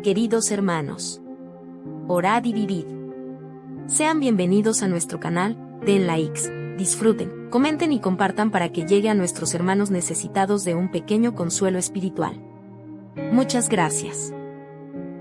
Queridos hermanos, orad y vivid. Sean bienvenidos a nuestro canal, den likes, disfruten, comenten y compartan para que llegue a nuestros hermanos necesitados de un pequeño consuelo espiritual. Muchas gracias.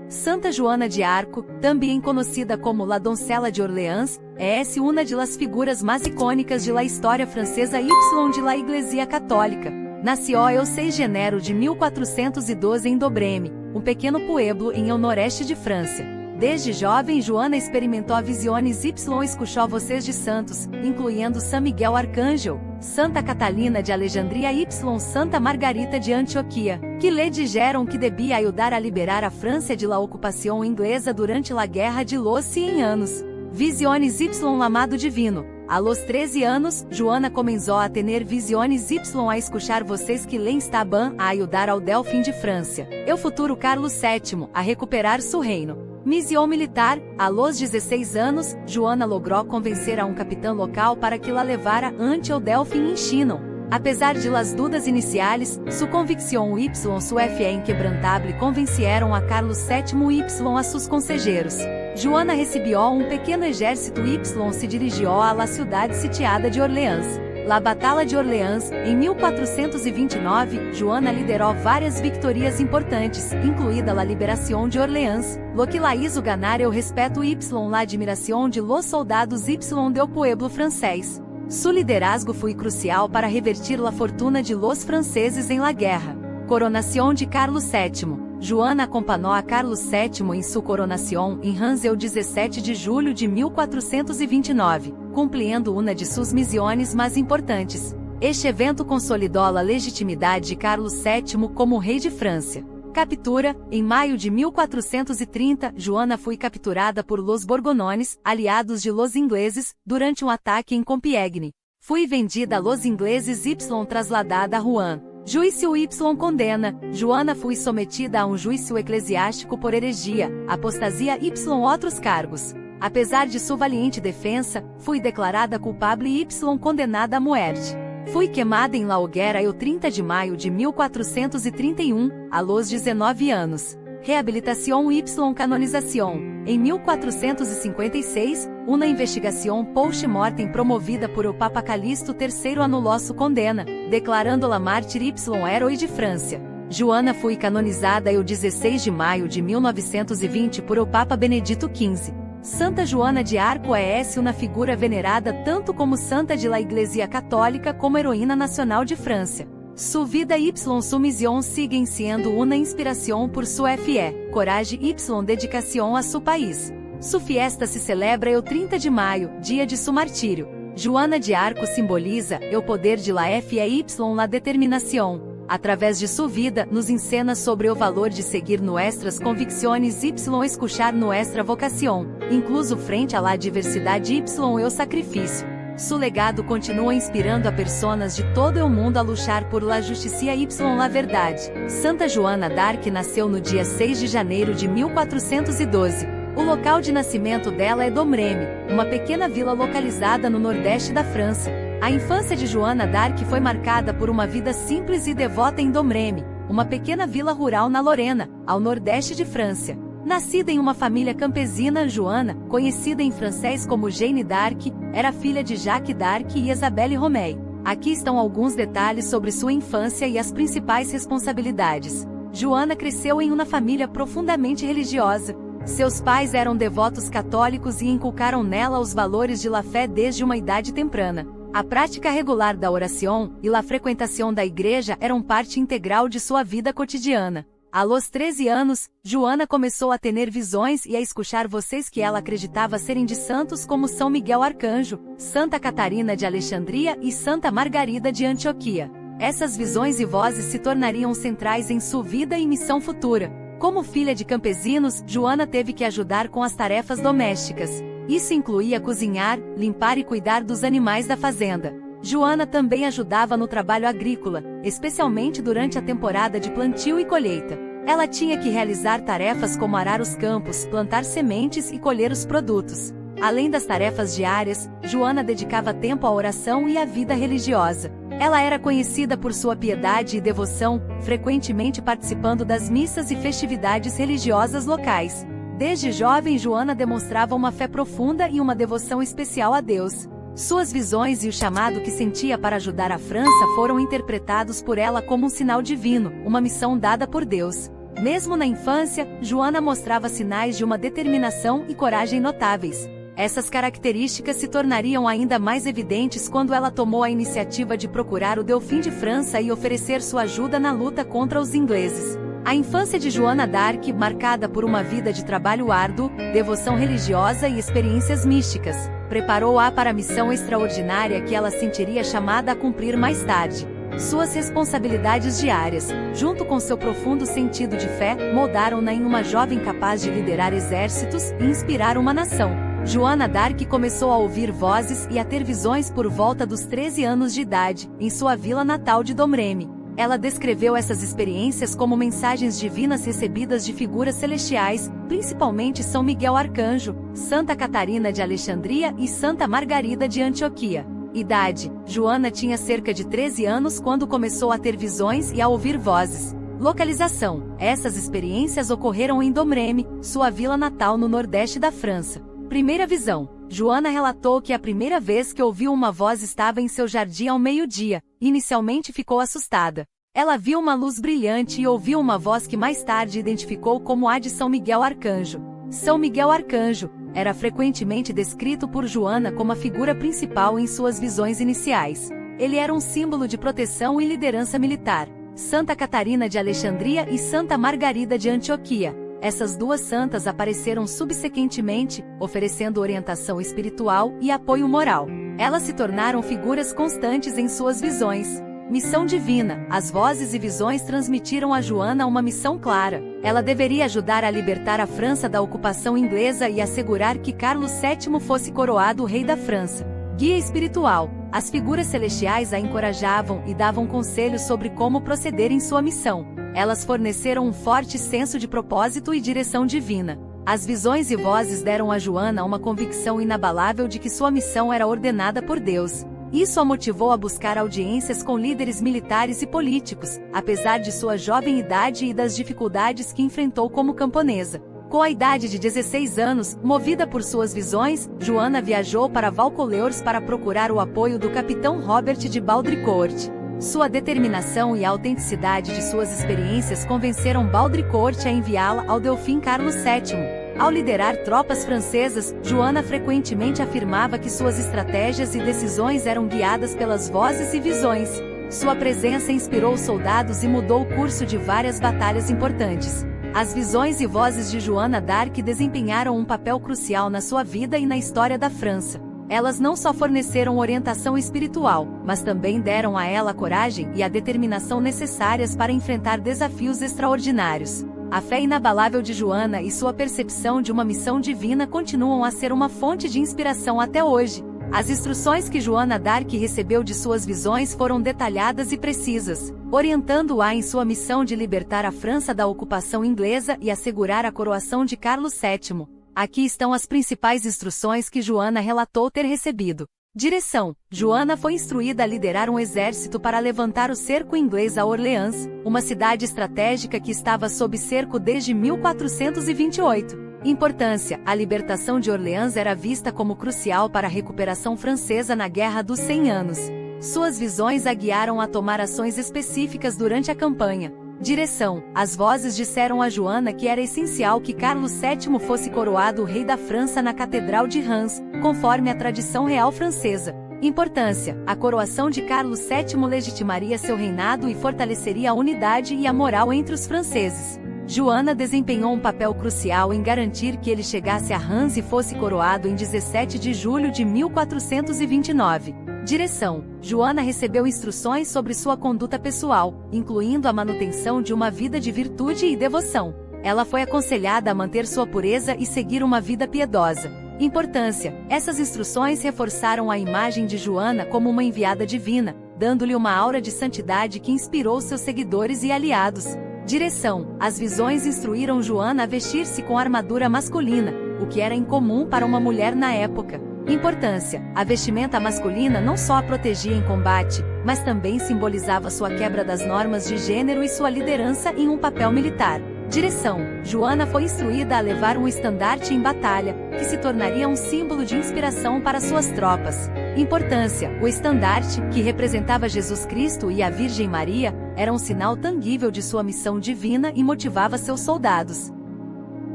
Santa Joana de Arco, também conhecida como La Doncella de Orleans, es una de las figuras más icônicas de la história francesa y de la Iglesia Católica. Nasceu el 6 de janeiro de 1412 em Domremy, um pequeno pueblo em el noroeste de França. Desde jovem, Joana experimentou visões y escuchou voces de santos, incluindo São Miguel Arcángel, Santa Catalina de Alexandria y Santa Margarita de Antioquia, que lhe dijeron que debia ajudar a liberar a França de la ocupação inglesa durante la Guerra de los 100 anos. Visiones y Lamado Divino. A los 13 anos, Joana começou a ter visiones y a escuchar vocês que lhe estaban a ajudar ao Delfim de França, o futuro Carlos VII, a recuperar seu reino. Missão militar. A los 16 anos, Joana logrou convencer a um capitão local para que la levara ante o Delfim em Chinon. Apesar de las dudas iniciais, sua convicção y sua fé inquebrantable convencieron a Carlos VII y a seus conselheiros. Joana recebeu um pequeno exército y se dirigiu a la cidade sitiada de Orleans. La Batalha de Orleans, em 1429, Joana liderou várias vitórias importantes, incluída a liberação de Orleans, lo que la hizo ganar o respeto y la admiração de los soldados y del pueblo francês. Su liderazgo foi crucial para revertir la fortuna de los franceses em la guerra. Coronação de Carlos VII. Joana acompanhou a Carlos VII em sua coronação em Reims el 17 de julho de 1429, cumprindo uma de suas missões mais importantes. Este evento consolidou a legitimidade de Carlos VII como rei de França. Captura. Em maio de 1430, Joana foi capturada por los Borgonones, aliados de los ingleses, durante um ataque em Compiègne. Foi vendida a los ingleses y trasladada a Rouen. Juízo y condena. Joana foi sometida a um juízo eclesiástico por heresia, apostasia y outros cargos. Apesar de sua valiente defensa, foi declarada culpável y condenada à morte. Foi queimada em la hoguera el 30 de maio de 1431, a los 19 anos. Reabilitação y canonização. Em 1456, uma investigação post-mortem promovida por o Papa Calixto III anulou sua condena, declarando-la mártir y herói de França. Joana foi canonizada el 16 de maio de 1920 por o Papa Benedito XV. Santa Joana de Arco é uma figura venerada tanto como santa de la Iglesia Católica como heroína nacional de França. Sua vida y sua missão seguem sendo uma inspiração por sua fé, coragem y dedicação a seu país. Sua fiesta se celebra el 30 de maio, dia de seu martírio. Joana de Arco simboliza o poder de la fé y la determinação. Através de sua vida, nos ensina sobre o valor de seguir nuestras convicções y escuchar nuestra vocação, incluso frente à la diversidade y o sacrifício. Seu legado continua inspirando a personas de todo o mundo a lutar por la justiça y la verdade. Santa Joana d'Arc nasceu no dia 6 de janeiro de 1412. O local de nascimento dela é Domremy, uma pequena vila localizada no nordeste da França. A infância de Joana d'Arc foi marcada por uma vida simples e devota em Domremy, uma pequena vila rural na Lorena, ao nordeste de França. Nascida em uma família campesina, Joana, conhecida em francês como Jeanne d'Arc, era filha de Jacques d'Arc e Isabelle Romei. Aqui estão alguns detalhes sobre sua infância e as principais responsabilidades. Joana cresceu em uma família profundamente religiosa. Seus pais eram devotos católicos e inculcaram nela os valores de la fé desde uma idade temprana. A prática regular da oração e a frequentação da igreja eram parte integral de sua vida cotidiana. A los 13 anos, Joana começou a ter visões e a escuchar vocês que ela acreditava serem de santos como São Miguel Arcanjo, Santa Catarina de Alexandria e Santa Margarida de Antioquia. Essas visões e vozes se tornariam centrais em sua vida e missão futura. Como filha de campesinos, Joana teve que ajudar com as tarefas domésticas. Isso incluía cozinhar, limpar e cuidar dos animais da fazenda. Joana também ajudava no trabalho agrícola, especialmente durante a temporada de plantio e colheita. Ela tinha que realizar tarefas como arar os campos, plantar sementes e colher os produtos. Além das tarefas diárias, Joana dedicava tempo à oração e à vida religiosa. Ela era conhecida por sua piedade e devoção, frequentemente participando das missas e festividades religiosas locais. Desde jovem, Joana demonstrava uma fé profunda e uma devoção especial a Deus. Suas visões e o chamado que sentia para ajudar a França foram interpretados por ela como um sinal divino, uma missão dada por Deus. Mesmo na infância, Joana mostrava sinais de uma determinação e coragem notáveis. Essas características se tornariam ainda mais evidentes quando ela tomou a iniciativa de procurar o Delfim de França e oferecer sua ajuda na luta contra os ingleses. A infância de Joana d'Arc, marcada por uma vida de trabalho árduo, devoção religiosa e experiências místicas, preparou-a para a missão extraordinária que ela sentiria chamada a cumprir mais tarde. Suas responsabilidades diárias, junto com seu profundo sentido de fé, moldaram-na em uma jovem capaz de liderar exércitos e inspirar uma nação. Joana d'Arc começou a ouvir vozes e a ter visões por volta dos 13 anos de idade, em sua vila natal de Domremy. Ela descreveu essas experiências como mensagens divinas recebidas de figuras celestiais, principalmente São Miguel Arcanjo, Santa Catarina de Alexandria e Santa Margarida de Antioquia. Idade: Joana tinha cerca de 13 anos quando começou a ter visões e a ouvir vozes. Localização: essas experiências ocorreram em Domremy, sua vila natal no nordeste da França. Primeira visão: Joana relatou que a primeira vez que ouviu uma voz estava em seu jardim ao meio-dia. Inicialmente ficou assustada. Ela viu uma luz brilhante e ouviu uma voz que mais tarde identificou como a de São Miguel Arcanjo. São Miguel Arcanjo era frequentemente descrito por Joana como a figura principal em suas visões iniciais. Ele era um símbolo de proteção e liderança militar. Santa Catarina de Alexandria e Santa Margarida de Antioquia. Essas duas santas apareceram subsequentemente, oferecendo orientação espiritual e apoio moral. Elas se tornaram figuras constantes em suas visões. Missão divina: as vozes e visões transmitiram a Joana uma missão clara. Ela deveria ajudar a libertar a França da ocupação inglesa e assegurar que Carlos VII fosse coroado rei da França. Guia espiritual: as figuras celestiais a encorajavam e davam conselhos sobre como proceder em sua missão. Elas forneceram um forte senso de propósito e direção divina. As visões e vozes deram a Joana uma convicção inabalável de que sua missão era ordenada por Deus. Isso a motivou a buscar audiências com líderes militares e políticos, apesar de sua jovem idade e das dificuldades que enfrentou como camponesa. Com a idade de 16 anos, movida por suas visões, Joana viajou para Vaucouleurs para procurar o apoio do capitão Robert de Baudricourt. Sua determinação e a autenticidade de suas experiências convenceram Baudricourt a enviá-la ao Delfim Carlos VII. Ao liderar tropas francesas, Joana frequentemente afirmava que suas estratégias e decisões eram guiadas pelas vozes e visões. Sua presença inspirou soldados e mudou o curso de várias batalhas importantes. As visões e vozes de Joana d'Arc desempenharam um papel crucial na sua vida e na história da França. Elas não só forneceram orientação espiritual, mas também deram a ela a coragem e a determinação necessárias para enfrentar desafios extraordinários. A fé inabalável de Joana e sua percepção de uma missão divina continuam a ser uma fonte de inspiração até hoje. As instruções que Joana d'Arc recebeu de suas visões foram detalhadas e precisas, orientando-a em sua missão de libertar a França da ocupação inglesa e assegurar a coroação de Carlos VII. Aqui estão as principais instruções que Joana relatou ter recebido. Direção: Joana foi instruída a liderar um exército para levantar o cerco inglês a Orleans, uma cidade estratégica que estava sob cerco desde 1428. Importância: a libertação de Orleans era vista como crucial para a recuperação francesa na Guerra dos 100 Anos. Suas visões a guiaram a tomar ações específicas durante a campanha. Direção: as vozes disseram a Joana que era essencial que Carlos VII fosse coroado rei da França na Catedral de Reims, conforme a tradição real francesa. Importância: a coroação de Carlos VII legitimaria seu reinado e fortaleceria a unidade e a moral entre os franceses. Joana desempenhou um papel crucial em garantir que ele chegasse a Reims e fosse coroado em 17 de julho de 1429. Direção: Joana recebeu instruções sobre sua conduta pessoal, incluindo a manutenção de uma vida de virtude e devoção. Ela foi aconselhada a manter sua pureza e seguir uma vida piedosa. Importância: essas instruções reforçaram a imagem de Joana como uma enviada divina, dando-lhe uma aura de santidade que inspirou seus seguidores e aliados. Direção: as visões instruíram Joana a vestir-se com armadura masculina, o que era incomum para uma mulher na época. Importância: a vestimenta masculina não só a protegia em combate, mas também simbolizava sua quebra das normas de gênero e sua liderança em um papel militar. Direção: Joana foi instruída a levar um estandarte em batalha, que se tornaria um símbolo de inspiração para suas tropas. Importância: o estandarte, que representava Jesus Cristo e a Virgem Maria, era um sinal tangível de sua missão divina e motivava seus soldados.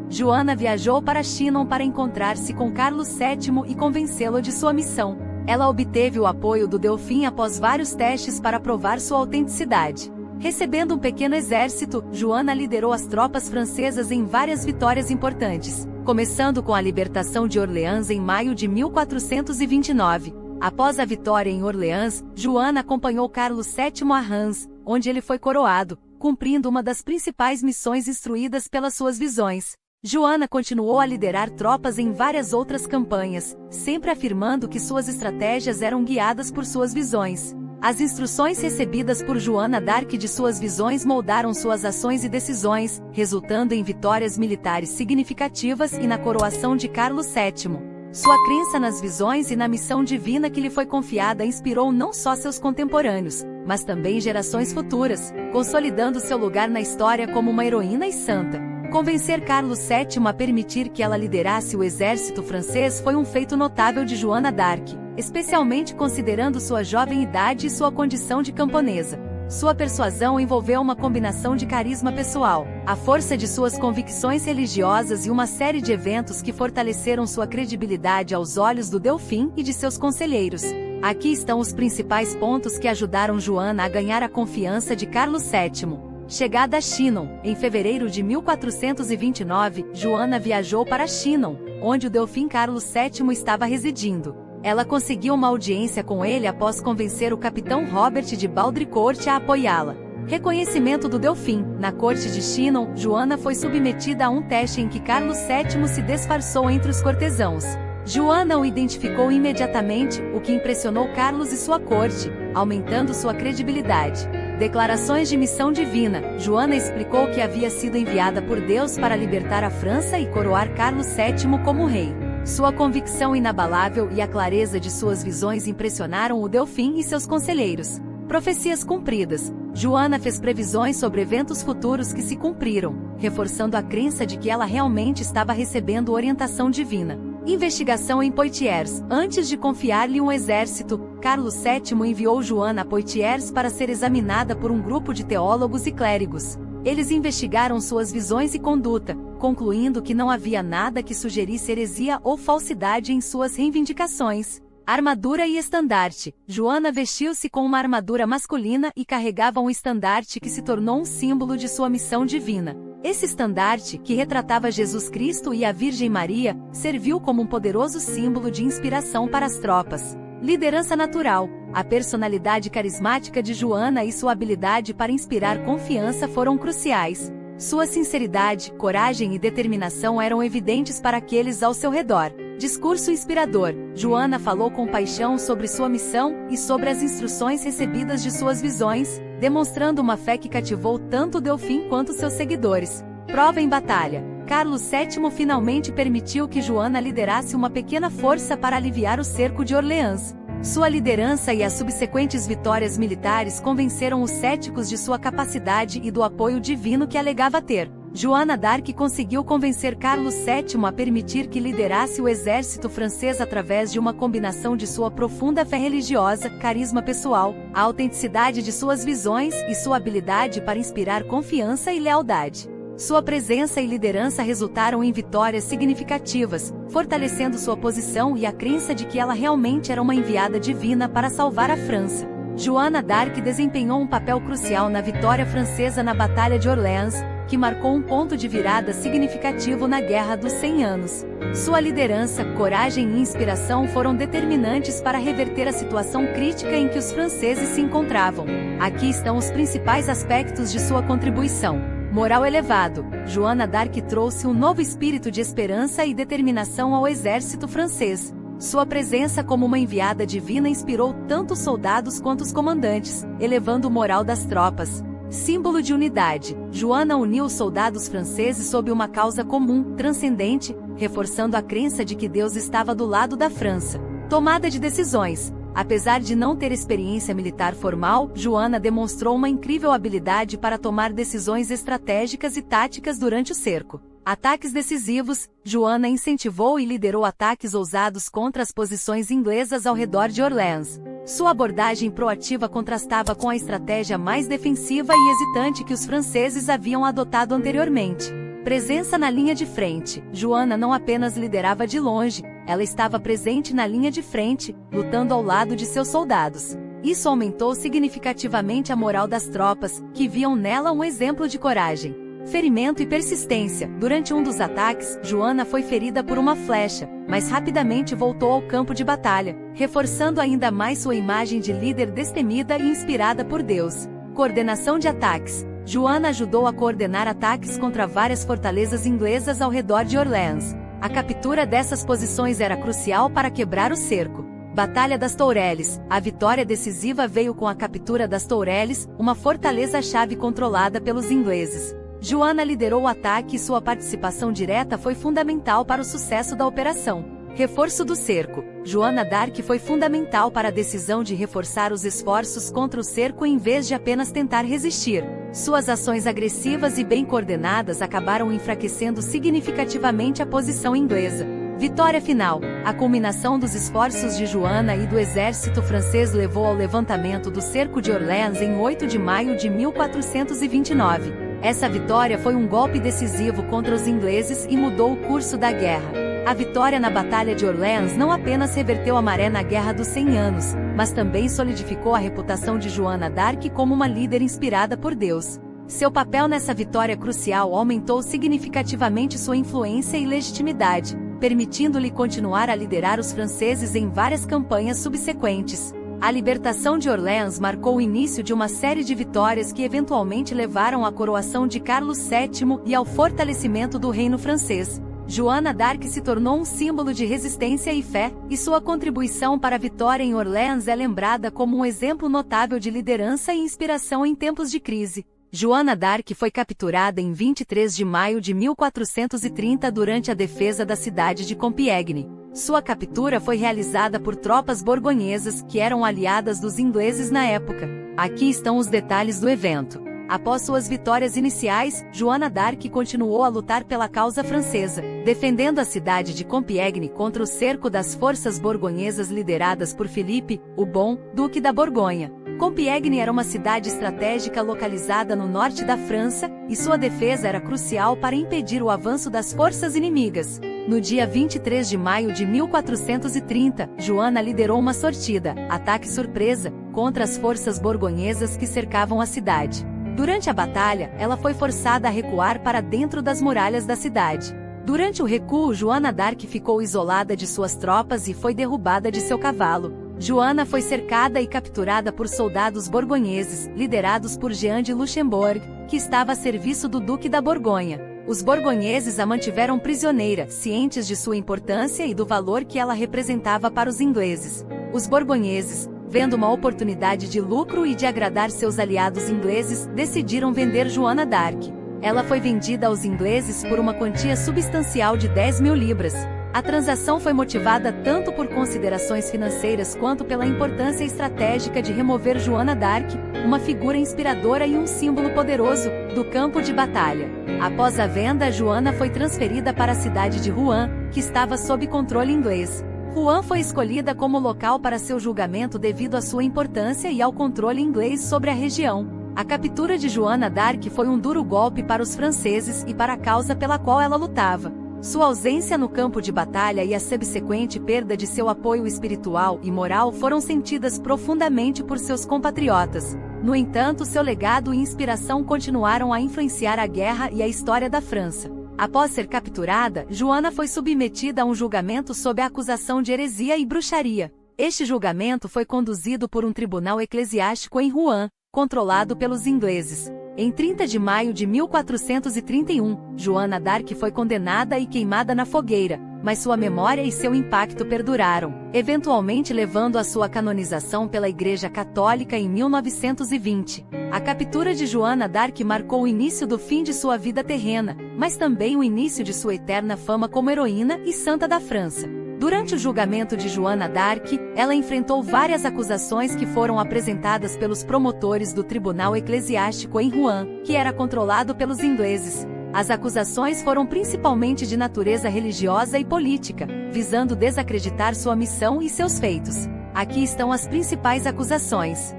Joana viajou para Chinon para encontrar-se com Carlos VII e convencê-lo de sua missão. Ela obteve o apoio do Delfim após vários testes para provar sua autenticidade. Recebendo um pequeno exército, Joana liderou as tropas francesas em várias vitórias importantes, começando com a libertação de Orleans em maio de 1429. Após a vitória em Orleans, Joana acompanhou Carlos VII a Reims, onde ele foi coroado, cumprindo uma das principais missões instruídas pelas suas visões. Joana continuou a liderar tropas em várias outras campanhas, sempre afirmando que suas estratégias eram guiadas por suas visões. As instruções recebidas por Joana d'Arc de suas visões moldaram suas ações e decisões, resultando em vitórias militares significativas e na coroação de Carlos VII. Sua crença nas visões e na missão divina que lhe foi confiada inspirou não só seus contemporâneos, mas também gerações futuras, consolidando seu lugar na história como uma heroína e santa. Convencer Carlos VII a permitir que ela liderasse o exército francês foi um feito notável de Joana d'Arc, especialmente considerando sua jovem idade e sua condição de camponesa. Sua persuasão envolveu uma combinação de carisma pessoal, a força de suas convicções religiosas e uma série de eventos que fortaleceram sua credibilidade aos olhos do Delfim e de seus conselheiros. Aqui estão os principais pontos que ajudaram Joana a ganhar a confiança de Carlos VII. Chegada a Chinon. Em fevereiro de 1429, Joana viajou para Chinon, onde o Delfim Carlos VII estava residindo. Ela conseguiu uma audiência com ele após convencer o capitão Robert de Baudricourt a apoiá-la. Reconhecimento do Delfim. Na corte de Chinon, Joana foi submetida a um teste em que Carlos VII se disfarçou entre os cortesãos. Joana o identificou imediatamente, o que impressionou Carlos e sua corte, aumentando sua credibilidade. Declarações de missão divina. Joana explicou que havia sido enviada por Deus para libertar a França e coroar Carlos VII como rei. Sua convicção inabalável e a clareza de suas visões impressionaram o Delfim e seus conselheiros. Profecias cumpridas. Joana fez previsões sobre eventos futuros que se cumpriram, reforçando a crença de que ela realmente estava recebendo orientação divina. Investigação em Poitiers. Antes de confiar-lhe um exército, Carlos VII enviou Joana a Poitiers para ser examinada por um grupo de teólogos e clérigos. Eles investigaram suas visões e conduta, concluindo que não havia nada que sugerisse heresia ou falsidade em suas reivindicações. Armadura e estandarte. Joana vestiu-se com uma armadura masculina e carregava um estandarte que se tornou um símbolo de sua missão divina. Esse estandarte, que retratava Jesus Cristo e a Virgem Maria, serviu como um poderoso símbolo de inspiração para as tropas. Liderança natural. A personalidade carismática de Joana e sua habilidade para inspirar confiança foram cruciais. Sua sinceridade, coragem e determinação eram evidentes para aqueles ao seu redor. Discurso inspirador. Joana falou com paixão sobre sua missão e sobre as instruções recebidas de suas visões, demonstrando uma fé que cativou tanto o Delfim quanto seus seguidores. Prova em batalha. Carlos VII finalmente permitiu que Joana liderasse uma pequena força para aliviar o cerco de Orleans. Sua liderança e as subsequentes vitórias militares convenceram os céticos de sua capacidade e do apoio divino que alegava ter. Joana d'Arc conseguiu convencer Carlos VII a permitir que liderasse o exército francês através de uma combinação de sua profunda fé religiosa, carisma pessoal, a autenticidade de suas visões e sua habilidade para inspirar confiança e lealdade. Sua presença e liderança resultaram em vitórias significativas, fortalecendo sua posição e a crença de que ela realmente era uma enviada divina para salvar a França. Joana d'Arc desempenhou um papel crucial na vitória francesa na Batalha de Orleans, que marcou um ponto de virada significativo na Guerra dos 100 Anos. Sua liderança, coragem e inspiração foram determinantes para reverter a situação crítica em que os franceses se encontravam. Aqui estão os principais aspectos de sua contribuição. Moral elevado. Joana d'Arc trouxe um novo espírito de esperança e determinação ao exército francês. Sua presença como uma enviada divina inspirou tanto os soldados quanto os comandantes, elevando o moral das tropas. Símbolo de unidade. Joana uniu os soldados franceses sob uma causa comum, transcendente, reforçando a crença de que Deus estava do lado da França. Tomada de decisões. Apesar de não ter experiência militar formal, Joana demonstrou uma incrível habilidade para tomar decisões estratégicas e táticas durante o cerco. Ataques decisivos. Joana incentivou e liderou ataques ousados contra as posições inglesas ao redor de Orleans. Sua abordagem proativa contrastava com a estratégia mais defensiva e hesitante que os franceses haviam adotado anteriormente. Presença na linha de frente. Joana não apenas liderava de longe, ela estava presente na linha de frente, lutando ao lado de seus soldados. Isso aumentou significativamente a moral das tropas, que viam nela um exemplo de coragem. Ferimento e persistência. Durante um dos ataques, Joana foi ferida por uma flecha, mas rapidamente voltou ao campo de batalha, reforçando ainda mais sua imagem de líder destemida e inspirada por Deus. Coordenação de ataques. Joana ajudou a coordenar ataques contra várias fortalezas inglesas ao redor de Orleans. A captura dessas posições era crucial para quebrar o cerco. Batalha das Tourelles. A vitória decisiva veio com a captura das Tourelles, uma fortaleza-chave controlada pelos ingleses. Joana liderou o ataque e sua participação direta foi fundamental para o sucesso da operação. Reforço do cerco. Joana d'Arc foi fundamental para a decisão de reforçar os esforços contra o cerco em vez de apenas tentar resistir. Suas ações agressivas e bem coordenadas acabaram enfraquecendo significativamente a posição inglesa. Vitória final. A culminação dos esforços de Joana e do exército francês levou ao levantamento do cerco de Orleans em 8 de maio de 1429. Essa vitória foi um golpe decisivo contra os ingleses e mudou o curso da guerra. A vitória na Batalha de Orleans não apenas reverteu a maré na Guerra dos 100 Anos, mas também solidificou a reputação de Joana d'Arc como uma líder inspirada por Deus. Seu papel nessa vitória crucial aumentou significativamente sua influência e legitimidade, permitindo-lhe continuar a liderar os franceses em várias campanhas subsequentes. A libertação de Orleans marcou o início de uma série de vitórias que eventualmente levaram à coroação de Carlos VII e ao fortalecimento do reino francês. Joana d'Arc se tornou um símbolo de resistência e fé, e sua contribuição para a vitória em Orleans é lembrada como um exemplo notável de liderança e inspiração em tempos de crise. Joana d'Arc foi capturada em 23 de maio de 1430 durante a defesa da cidade de Compiègne. Sua captura foi realizada por tropas borgonhesas que eram aliadas dos ingleses na época. Aqui estão os detalhes do evento. Após suas vitórias iniciais, Joana d'Arc continuou a lutar pela causa francesa, defendendo a cidade de Compiègne contra o cerco das forças borgonhesas lideradas por Filipe, o Bom, duque da Borgonha. Compiègne era uma cidade estratégica localizada no norte da França, e sua defesa era crucial para impedir o avanço das forças inimigas. No dia 23 de maio de 1430, Joana liderou uma sortida, ataque surpresa, contra as forças borgonhesas que cercavam a cidade. Durante a batalha, ela foi forçada a recuar para dentro das muralhas da cidade. Durante o recuo, Joana d'Arc ficou isolada de suas tropas e foi derrubada de seu cavalo. Joana foi cercada e capturada por soldados borgonheses, liderados por Jean de Luxembourg, que estava a serviço do Duque da Borgonha. Os borgonheses a mantiveram prisioneira, cientes de sua importância e do valor que ela representava para os ingleses. Os borgonheses, vendo uma oportunidade de lucro e de agradar seus aliados ingleses, decidiram vender Joana d'Arc. Ela foi vendida aos ingleses por uma quantia substancial de 10.000 libras. A transação foi motivada tanto por considerações financeiras quanto pela importância estratégica de remover Joana d'Arc, uma figura inspiradora e um símbolo poderoso, do campo de batalha. Após a venda, Joana foi transferida para a cidade de Rouen, que estava sob controle inglês. Rouen foi escolhida como local para seu julgamento devido à sua importância e ao controle inglês sobre a região. A captura de Joana d'Arc foi um duro golpe para os franceses e para a causa pela qual ela lutava. Sua ausência no campo de batalha e a subsequente perda de seu apoio espiritual e moral foram sentidas profundamente por seus compatriotas. No entanto, seu legado e inspiração continuaram a influenciar a guerra e a história da França. Após ser capturada, Joana foi submetida a um julgamento sob a acusação de heresia e bruxaria. Este julgamento foi conduzido por um tribunal eclesiástico em Rouen, controlado pelos ingleses. Em 30 de maio de 1431, Joana d'Arc foi condenada e queimada na fogueira, mas sua memória e seu impacto perduraram, eventualmente levando à sua canonização pela Igreja Católica em 1920. A captura de Joana d'Arc marcou o início do fim de sua vida terrena, mas também o início de sua eterna fama como heroína e santa da França. Durante o julgamento de Joana d'Arc, ela enfrentou várias acusações que foram apresentadas pelos promotores do Tribunal Eclesiástico em Rouen, que era controlado pelos ingleses. As acusações foram principalmente de natureza religiosa e política, visando desacreditar sua missão e seus feitos. Aqui estão as principais acusações.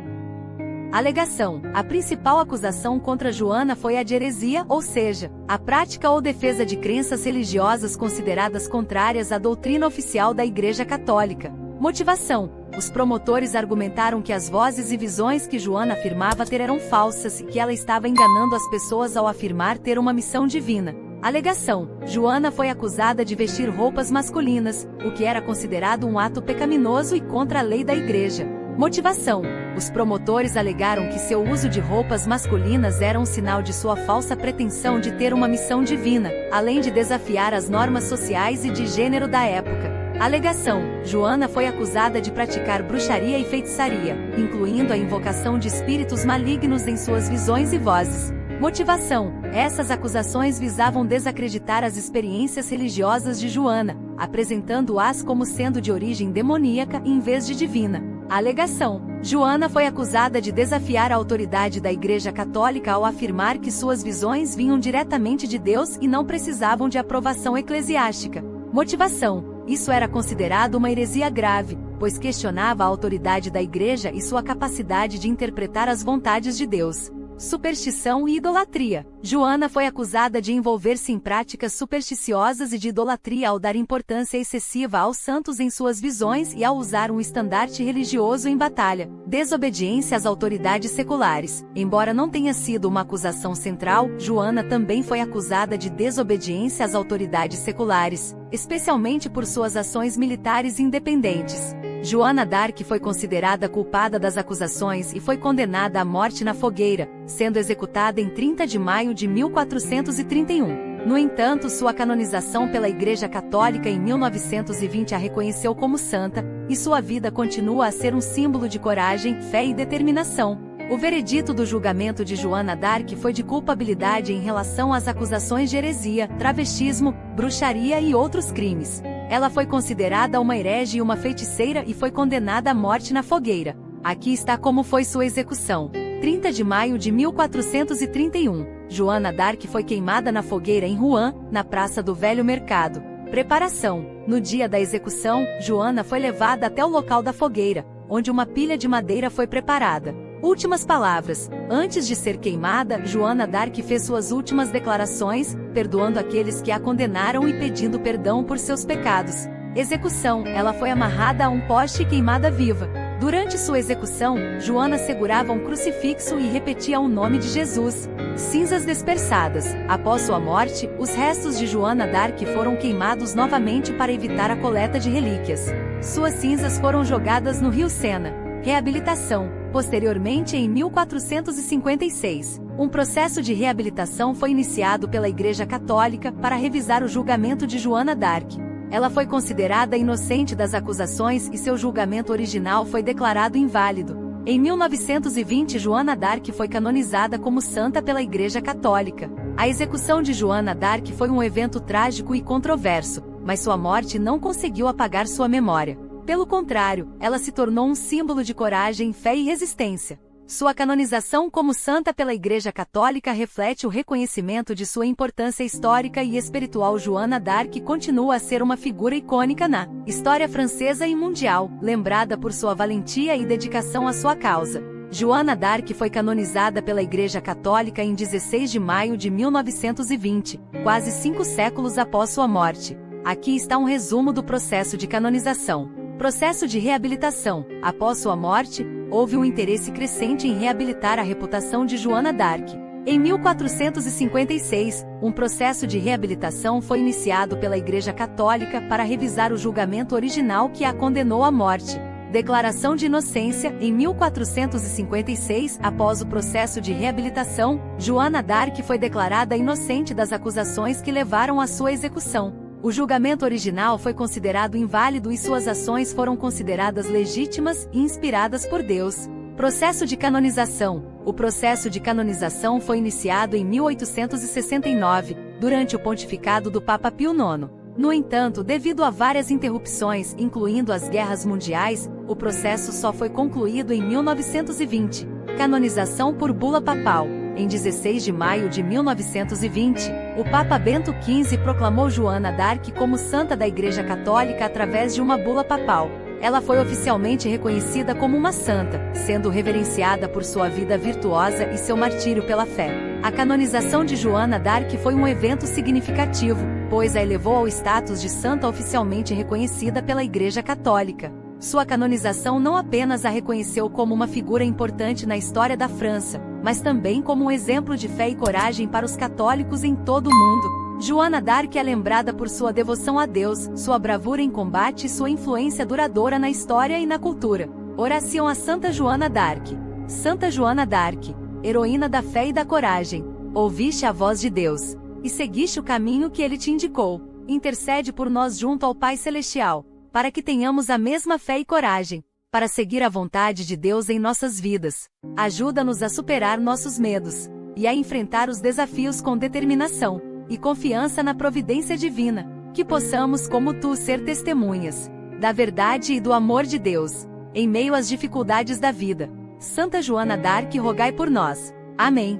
Alegação: a principal acusação contra Joana foi a de heresia, ou seja, a prática ou defesa de crenças religiosas consideradas contrárias à doutrina oficial da Igreja Católica. Motivação: os promotores argumentaram que as vozes e visões que Joana afirmava ter eram falsas e que ela estava enganando as pessoas ao afirmar ter uma missão divina. Alegação: Joana foi acusada de vestir roupas masculinas, o que era considerado um ato pecaminoso e contra a lei da Igreja. Motivação: os promotores alegaram que seu uso de roupas masculinas era um sinal de sua falsa pretensão de ter uma missão divina, além de desafiar as normas sociais e de gênero da época. Alegação: Joana foi acusada de praticar bruxaria e feitiçaria, incluindo a invocação de espíritos malignos em suas visões e vozes. Motivação: essas acusações visavam desacreditar as experiências religiosas de Joana, apresentando-as como sendo de origem demoníaca em vez de divina. Alegação: Joana foi acusada de desafiar a autoridade da Igreja Católica ao afirmar que suas visões vinham diretamente de Deus e não precisavam de aprovação eclesiástica. Motivação: isso era considerado uma heresia grave, pois questionava a autoridade da Igreja e sua capacidade de interpretar as vontades de Deus. Superstição e idolatria: Joana foi acusada de envolver-se em práticas supersticiosas e de idolatria ao dar importância excessiva aos santos em suas visões e ao usar um estandarte religioso em batalha. Desobediência às autoridades seculares: embora não tenha sido uma acusação central, Joana também foi acusada de desobediência às autoridades seculares, especialmente por suas ações militares independentes. Joana d'Arc foi considerada culpada das acusações e foi condenada à morte na fogueira, sendo executada em 30 de maio de 1431. No entanto, sua canonização pela Igreja Católica em 1920 a reconheceu como santa, e sua vida continua a ser um símbolo de coragem, fé e determinação. O veredito do julgamento de Joana d'Arc foi de culpabilidade em relação às acusações de heresia, travestismo, bruxaria e outros crimes. Ela foi considerada uma herege e uma feiticeira e foi condenada à morte na fogueira. Aqui está como foi sua execução. 30 de maio de 1431, Joana d'Arc foi queimada na fogueira em Rouen, na Praça do Velho Mercado. Preparação: no dia da execução, Joana foi levada até o local da fogueira, onde uma pilha de madeira foi preparada. Últimas palavras: antes de ser queimada, Joana d'Arc fez suas últimas declarações, perdoando aqueles que a condenaram e pedindo perdão por seus pecados. Execução: ela foi amarrada a um poste e queimada viva. Durante sua execução, Joana segurava um crucifixo e repetia o nome de Jesus. Cinzas dispersadas: após sua morte, os restos de Joana d'Arc foram queimados novamente para evitar a coleta de relíquias. Suas cinzas foram jogadas no rio Sena. Reabilitação: posteriormente, em 1456, um processo de reabilitação foi iniciado pela Igreja Católica para revisar o julgamento de Joana d'Arc. Ela foi considerada inocente das acusações e seu julgamento original foi declarado inválido. Em 1920, Joana d'Arc foi canonizada como santa pela Igreja Católica. A execução de Joana d'Arc foi um evento trágico e controverso, mas sua morte não conseguiu apagar sua memória. Pelo contrário, ela se tornou um símbolo de coragem, fé e resistência. Sua canonização como santa pela Igreja Católica reflete o reconhecimento de sua importância histórica e espiritual. Joana d'Arc continua a ser uma figura icônica na história francesa e mundial, lembrada por sua valentia e dedicação à sua causa. Joana d'Arc foi canonizada pela Igreja Católica em 16 de maio de 1920, quase 5 séculos após sua morte. Aqui está um resumo do processo de canonização. Processo de reabilitação: após sua morte, houve um interesse crescente em reabilitar a reputação de Joana d'Arc. Em 1456, um processo de reabilitação foi iniciado pela Igreja Católica para revisar o julgamento original que a condenou à morte. Declaração de inocência: em 1456, após o processo de reabilitação, Joana d'Arc foi declarada inocente das acusações que levaram à sua execução. O julgamento original foi considerado inválido e suas ações foram consideradas legítimas e inspiradas por Deus. Processo de canonização. O processo de canonização foi iniciado em 1869, durante o pontificado do Papa Pio IX. No entanto, devido a várias interrupções, incluindo as guerras mundiais, o processo só foi concluído em 1920. Canonização por bula papal. Em 16 de maio de 1920, o Papa Bento XV proclamou Joana d'Arc como santa da Igreja Católica através de uma bula papal. Ela foi oficialmente reconhecida como uma santa, sendo reverenciada por sua vida virtuosa e seu martírio pela fé. A canonização de Joana d'Arc foi um evento significativo, pois a elevou ao status de santa oficialmente reconhecida pela Igreja Católica. Sua canonização não apenas a reconheceu como uma figura importante na história da França, mas também como um exemplo de fé e coragem para os católicos em todo o mundo. Joana d'Arc é lembrada por sua devoção a Deus, sua bravura em combate e sua influência duradoura na história e na cultura. Oração a Santa Joana d'Arc. Santa Joana d'Arc, heroína da fé e da coragem, ouviste a voz de Deus, e seguiste o caminho que ele te indicou. Intercede por nós junto ao Pai Celestial, para que tenhamos a mesma fé e coragem, para seguir a vontade de Deus em nossas vidas. Ajuda-nos a superar nossos medos, e a enfrentar os desafios com determinação e confiança na providência divina, que possamos, como tu, ser testemunhas da verdade e do amor de Deus, em meio às dificuldades da vida. Santa Joana d'Arc, rogai por nós. Amém.